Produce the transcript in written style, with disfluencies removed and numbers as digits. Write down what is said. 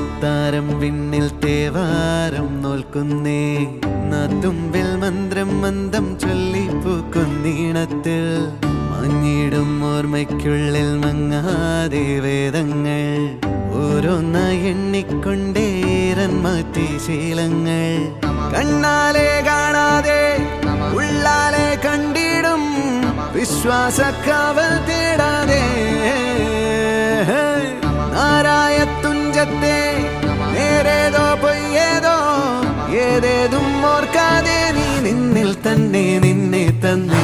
അത്താരം വിണ്ണിൽ തേവാരം നോൽക്കുന്നേ നാത്തുമ്പിൽ മന്ത്രം മന്ദം ചൊല്ലിപ്പൂക്കുന്നീണത്തിൽ മഞ്ഞിടും ഓർമ്മയ്ക്കുള്ളിൽ മങ്ങാതെ വേദങ്ങൾ ഓരോന്നായി എണ്ണിക്കൊണ്ടേരൻ മാറ്റി ശീലങ്ങൾ കണ്ണാലെ കാണാതെ ഉള്ളാലെ കണ്ടിടും വിശ്വാസക്കാവൽ തേടാതെ നാരായ തുഞ്ചത്തെ നേരേതോ പൊയ്യേതോ ഏതേതും ഓർക്കാതെ നീ നിന്നിൽ തന്നെ നിന്നെ തന്നെ